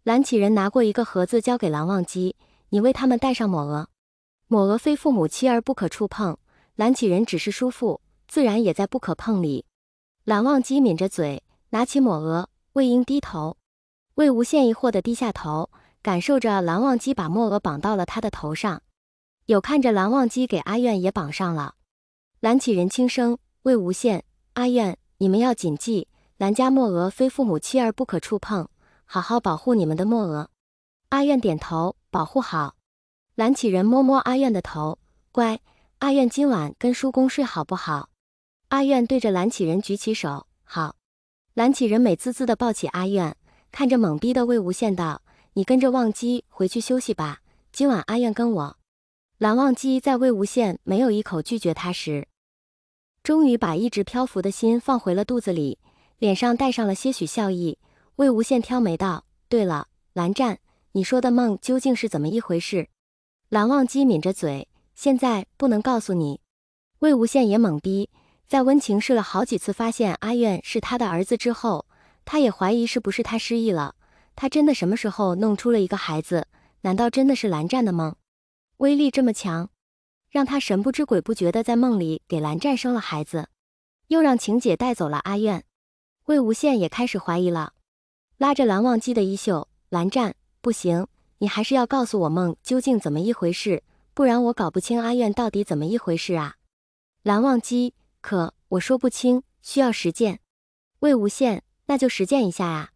蓝启仁拿过一个盒子交给蓝忘机，你为他们带上抹额。抹额非父母妻儿不可触碰，蓝启仁只是叔父，自然也在不可碰里。蓝忘机抿着嘴，拿起抹额，魏婴低头。魏无羡疑惑地低下头，感受着蓝忘机把墨额绑到了他的头上，有看着蓝忘机给阿愿也绑上了。蓝启仁轻声：魏无羡、阿愿，你们要谨记，蓝家墨额非父母妻儿不可触碰，好好保护你们的墨额。阿愿点头，保护好。蓝启仁摸摸阿愿的头，乖，阿愿今晚跟叔公睡好不好？阿愿对着蓝启仁举起手，好。蓝启仁美滋滋地抱起阿愿，看着懵逼的魏无羡道：你跟着忘机回去休息吧，今晚阿愿跟我。蓝忘机在魏无羡没有一口拒绝他时，终于把一直漂浮的心放回了肚子里，脸上带上了些许笑意。魏无羡挑眉道：对了，蓝湛，你说的梦究竟是怎么一回事？蓝忘机抿着嘴，现在不能告诉你。魏无羡也懵逼，在温情试了好几次发现阿愿是他的儿子之后，他也怀疑是不是他失忆了。他真的什么时候弄出了一个孩子？难道真的是蓝湛的梦？威力这么强，让他神不知鬼不觉的在梦里给蓝湛生了孩子，又让晴姐带走了阿愿。魏无羡也开始怀疑了，拉着蓝忘机的衣袖：蓝湛，不行，你还是要告诉我梦究竟怎么一回事，不然我搞不清阿愿到底怎么一回事啊。蓝忘机：可我说不清，需要实践。魏无羡：那就实践一下啊。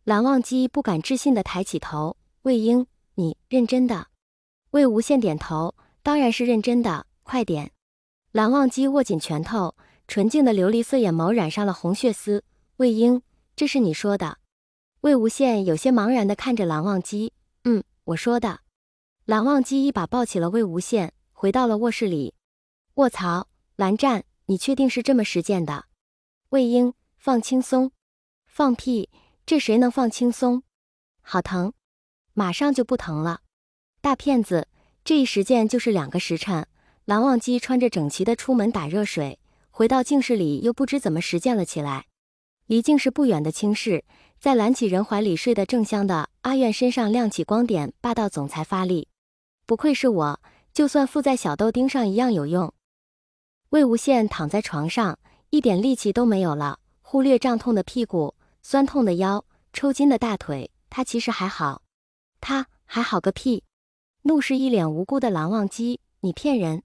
蓝忘机不敢置信地抬起头：魏婴，你认真的？魏无羡点头：当然是认真的，快点。蓝忘机握紧拳头，纯净的琉璃色眼眸染上了红血丝：魏婴，这是你说的？魏无羡有些茫然地看着蓝忘机：我说的。蓝忘机一把抱起了魏无羡，回到了卧室里。卧槽，蓝湛，你确定是这么实践的？魏婴：放轻松。放屁，这谁能放轻松？好疼，马上就不疼了。大骗子，这一实践就是2个时辰。蓝忘机穿着整齐的出门打热水，回到净室里又不知怎么实践了起来。离净室不远的清室，在蓝启仁怀里睡得正香的阿愿身上亮起光点，霸道总裁发力。不愧是我，就算附在小豆丁上一样有用。魏无羡躺在床上，一点力气都没有了，忽略胀痛的屁股、酸痛的腰、抽筋的大腿，他其实还好。他还好个屁！怒视一脸无辜的蓝忘机：你骗人！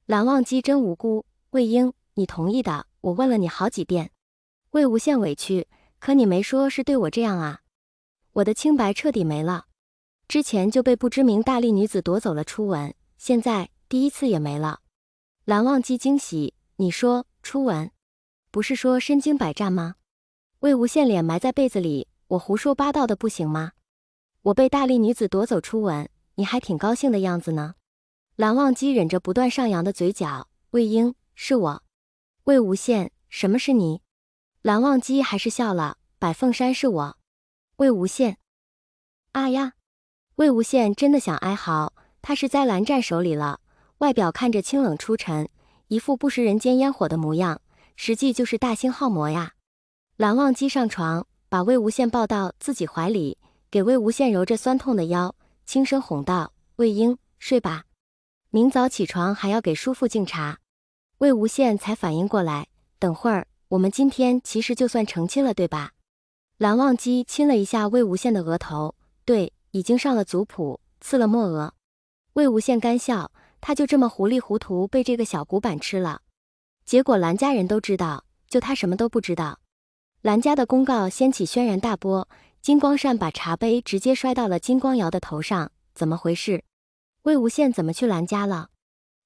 蓝忘机真无辜。魏婴，你同意的，我问了你好几遍。魏无羡委屈：可你没说是对我这样啊。我的清白彻底没了，之前就被不知名大力女子夺走了初吻，现在第一次也没了。蓝忘机惊喜：你说初吻？不是说身经百战吗？魏无羡脸埋在被子里：我胡说八道的不行吗？我被大力女子夺走初吻，你还挺高兴的样子呢。蓝忘机忍着不断上扬的嘴角：魏婴，是我。魏无羡：什么是你？蓝忘机还是笑了：百凤山是我。魏无羡：啊呀！魏无羡真的想哀嚎，他是在蓝湛手里了，外表看着清冷出尘，一副不食人间烟火的模样，实际就是大星号魔呀。蓝忘机上床，把魏无羡抱到自己怀里，给魏无羡揉着酸痛的腰，轻声哄道：魏婴，睡吧，明早起床还要给叔父敬茶。魏无羡才反应过来，等会儿我们今天其实就算成亲了，对吧？蓝忘机亲了一下魏无羡的额头：对，已经上了族谱，赐了墨额。魏无羡干笑，他就这么糊里糊涂被这个小古板吃了。结果蓝家人都知道，就他什么都不知道。蓝家的公告掀起轩然大波，金光善把茶杯直接摔到了金光瑶的头上。怎么回事？魏无羡怎么去蓝家了？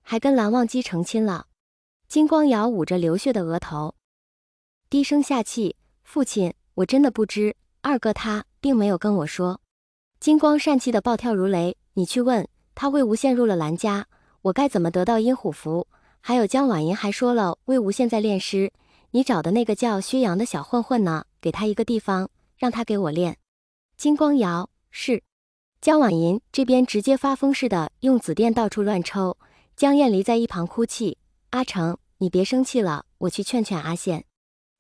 还跟蓝忘机成亲了？金光瑶捂着流血的额头，低声下气：父亲，我真的不知，二哥他并没有跟我说。金光善气得暴跳如雷：你去问他，魏无羡入了蓝家，我该怎么得到阴虎符？还有江婉银还说了魏无羡在练诗，你找的那个叫薛洋的小混混呢，给他一个地方，让他给我练。金光瑶：是。江婉银这边直接发疯似的用紫电到处乱抽。江燕离在一旁哭泣：阿成，你别生气了，我去劝劝阿羡。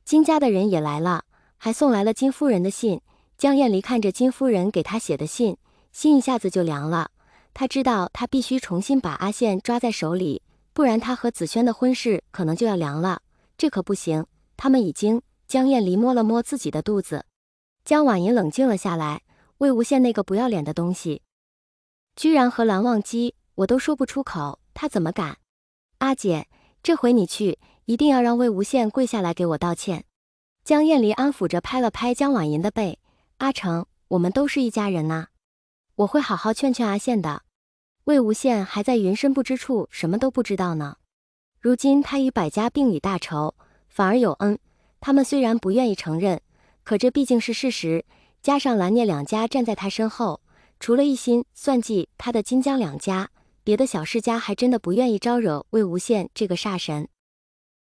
金家的人也来了，还送来了金夫人的信，江厌离看着金夫人给他写的信，心一下子就凉了。他知道他必须重新把阿宪抓在手里，不然他和子轩的婚事可能就要凉了。这可不行，他们已经……江厌离摸了摸自己的肚子。江婉莹冷静了下来，魏无羡那个不要脸的东西，居然和蓝忘机，我都说不出口，他怎么敢？阿姐，这回你去，一定要让魏无羡跪下来给我道歉。江厌离安抚着拍了拍江婉莹的背，阿成，我们都是一家人呐，我会好好劝劝阿宪的。魏无羡还在云深不知处，什么都不知道呢。如今他与百家并已大仇，反而有恩。他们虽然不愿意承认，可这毕竟是事实，加上蓝聂两家站在他身后，除了一心算计他的金江两家，别的小世家还真的不愿意招惹魏无羡这个煞神。